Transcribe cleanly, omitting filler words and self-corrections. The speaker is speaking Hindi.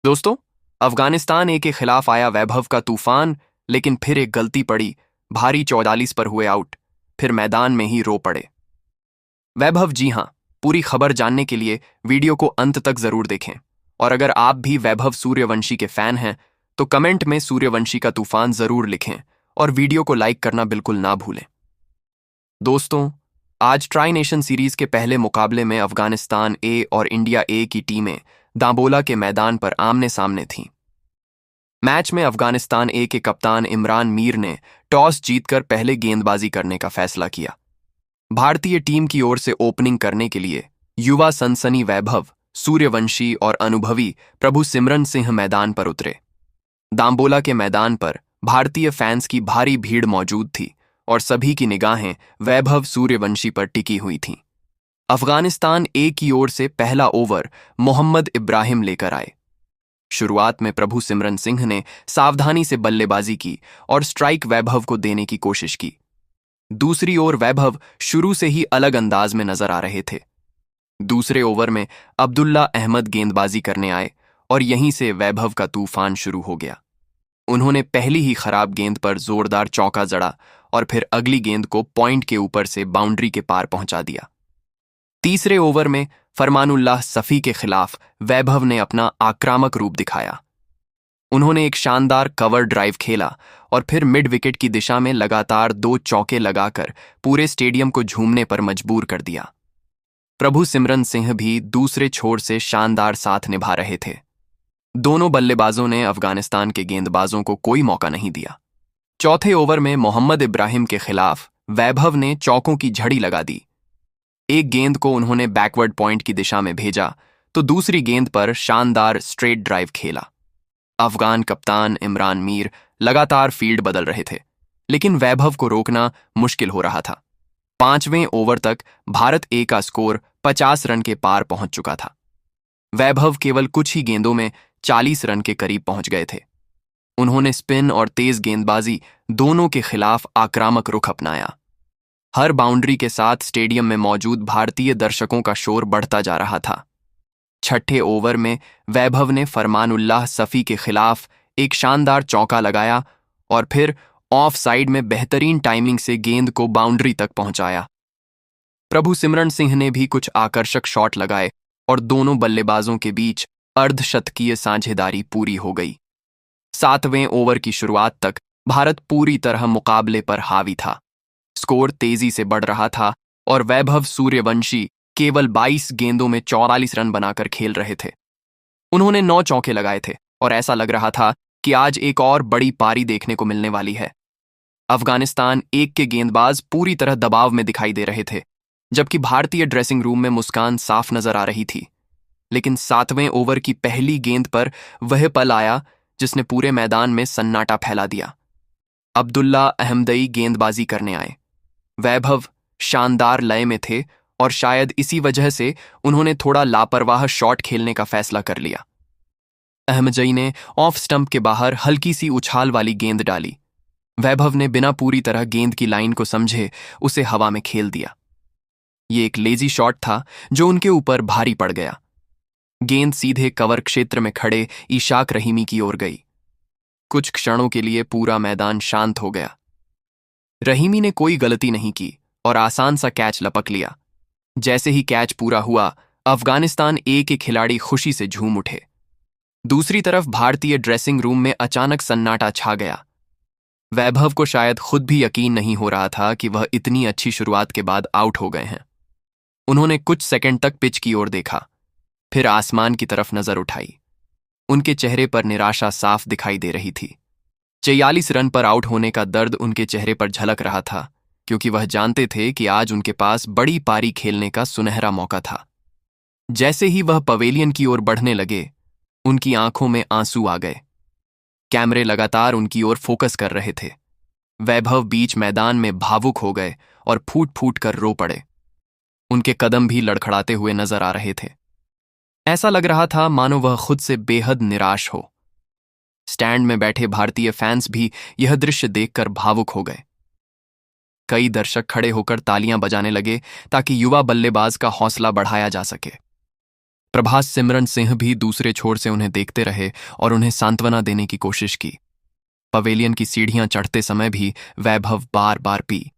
दोस्तों, अफगानिस्तान ए के खिलाफ आया वैभव का तूफान, लेकिन फिर एक गलती पड़ी। भारी 44 पर हुए आउट, फिर मैदान में ही रो पड़े। वैभव, जी हां, पूरी खबर जानने के लिए वीडियो को अंत तक जरूर देखें। और अगर आप भी वैभव सूर्यवंशी के फैन हैं तो कमेंट में सूर्यवंशी का तूफान जरूर लिखें और वीडियो को लाइक करना बिल्कुल ना भूलें। दोस्तों, आज ट्राई नेशन सीरीज के पहले मुकाबले में अफगानिस्तान ए और इंडिया ए की टीमें दांबोला के मैदान पर आमने सामने थीं। मैच में अफगानिस्तान ए के कप्तान इमरान मीर ने टॉस जीतकर पहले गेंदबाजी करने का फैसला किया। भारतीय टीम की ओर से ओपनिंग करने के लिए युवा सनसनी वैभव सूर्यवंशी और अनुभवी प्रभु सिमरन सिंह मैदान पर उतरे। दांबोला के मैदान पर भारतीय फैंस की भारी भीड़ मौजूद थी और सभी की निगाहें वैभव सूर्यवंशी पर टिकी हुई थीं। अफगानिस्तान ए की ओर से पहला ओवर मोहम्मद इब्राहिम लेकर आए। शुरुआत में प्रभु सिमरन सिंह ने सावधानी से बल्लेबाजी की और स्ट्राइक वैभव को देने की कोशिश की। दूसरी ओर वैभव शुरू से ही अलग अंदाज में नजर आ रहे थे। दूसरे ओवर में अब्दुल्ला अहमद गेंदबाजी करने आए और यहीं से वैभव का तूफान शुरू हो गया। उन्होंने पहली ही खराब गेंद पर जोरदार चौका जड़ा और फिर अगली गेंद को पॉइंट के ऊपर से बाउंड्री के पार पहुंचा दिया। तीसरे ओवर में फरमानुल्लाह सफी के खिलाफ वैभव ने अपना आक्रामक रूप दिखाया। उन्होंने एक शानदार कवर ड्राइव खेला और फिर मिड विकेट की दिशा में लगातार 2 चौके लगाकर पूरे स्टेडियम को झूमने पर मजबूर कर दिया। प्रभु सिमरन सिंह भी दूसरे छोर से शानदार साथ निभा रहे थे। दोनों बल्लेबाजों ने अफगानिस्तान के गेंदबाजों को कोई मौका नहीं दिया। चौथे ओवर में मोहम्मद इब्राहिम के खिलाफ वैभव ने चौकों की झड़ी लगा दी। एक गेंद को उन्होंने बैकवर्ड पॉइंट की दिशा में भेजा तो दूसरी गेंद पर शानदार स्ट्रेट ड्राइव खेला। अफगान कप्तान इमरान मीर लगातार फील्ड बदल रहे थे, लेकिन वैभव को रोकना मुश्किल हो रहा था। 5वें ओवर तक भारत ए का स्कोर 50 रन के पार पहुंच चुका था। वैभव केवल कुछ ही गेंदों में 40 रन के करीब पहुंच गए थे। उन्होंने स्पिन और तेज गेंदबाजी दोनों के खिलाफ आक्रामक रुख अपनाया। हर बाउंड्री के साथ स्टेडियम में मौजूद भारतीय दर्शकों का शोर बढ़ता जा रहा था। छठे ओवर में वैभव ने फरमानुल्लाह सफी के खिलाफ एक शानदार चौका लगाया और फिर ऑफ साइड में बेहतरीन टाइमिंग से गेंद को बाउंड्री तक पहुंचाया। प्रभु सिमरन सिंह ने भी कुछ आकर्षक शॉट लगाए और दोनों बल्लेबाजों के बीच अर्धशतकीय साझेदारी पूरी हो गई। 7वें ओवर की शुरुआत तक भारत पूरी तरह मुकाबले पर हावी था। स्कोर तेजी से बढ़ रहा था और वैभव सूर्यवंशी केवल 22 गेंदों में 44 रन बनाकर खेल रहे थे। उन्होंने 9 चौके लगाए थे और ऐसा लग रहा था कि आज एक और बड़ी पारी देखने को मिलने वाली है। अफगानिस्तान एक के गेंदबाज पूरी तरह दबाव में दिखाई दे रहे थे, जबकि भारतीय ड्रेसिंग रूम में मुस्कान साफ नजर आ रही थी। लेकिन 7वें ओवर की पहली गेंद पर वह पल आया जिसने पूरे मैदान में सन्नाटा फैला दिया। अब्दुल्ला अहमदई गेंदबाजी करने आए। वैभव शानदार लय में थे और शायद इसी वजह से उन्होंने थोड़ा लापरवाह शॉट खेलने का फैसला कर लिया। अहमदई ने ऑफ स्टंप के बाहर हल्की सी उछाल वाली गेंद डाली। वैभव ने बिना पूरी तरह गेंद की लाइन को समझे उसे हवा में खेल दिया। ये एक लेजी शॉट था जो उनके ऊपर भारी पड़ गया। गेंद सीधे कवर क्षेत्र में खड़े इशाक रहीमी की ओर गई। कुछ क्षणों के लिए पूरा मैदान शांत हो गया। रहीमी ने कोई गलती नहीं की और आसान सा कैच लपक लिया। जैसे ही कैच पूरा हुआ, अफगानिस्तान ए के खिलाड़ी खुशी से झूम उठे। दूसरी तरफ भारतीय ड्रेसिंग रूम में अचानक सन्नाटा छा गया। वैभव को शायद खुद भी यकीन नहीं हो रहा था कि वह इतनी अच्छी शुरुआत के बाद आउट हो गए हैं। उन्होंने कुछ सेकंड तक पिच की ओर देखा, फिर आसमान की तरफ नजर उठाई। उनके चेहरे पर निराशा साफ दिखाई दे रही थी। 44 रन पर आउट होने का दर्द उनके चेहरे पर झलक रहा था, क्योंकि वह जानते थे कि आज उनके पास बड़ी पारी खेलने का सुनहरा मौका था। जैसे ही वह पवेलियन की ओर बढ़ने लगे, उनकी आंखों में आंसू आ गए। कैमरे लगातार उनकी ओर फोकस कर रहे थे। वैभव बीच मैदान में भावुक हो गए और फूट फूट कर रो पड़े। उनके कदम भी लड़खड़ाते हुए नजर आ रहे थे। ऐसा लग रहा था मानो वह खुद से बेहद निराश हो। स्टैंड में बैठे भारतीय फैंस भी यह दृश्य देखकर भावुक हो गए। कई दर्शक खड़े होकर तालियां बजाने लगे ताकि युवा बल्लेबाज का हौसला बढ़ाया जा सके। प्रभास सिमरन सिंह भी दूसरे छोर से उन्हें देखते रहे और उन्हें सांत्वना देने की कोशिश की। पवेलियन की सीढ़ियां चढ़ते समय भी वैभव बार बार पी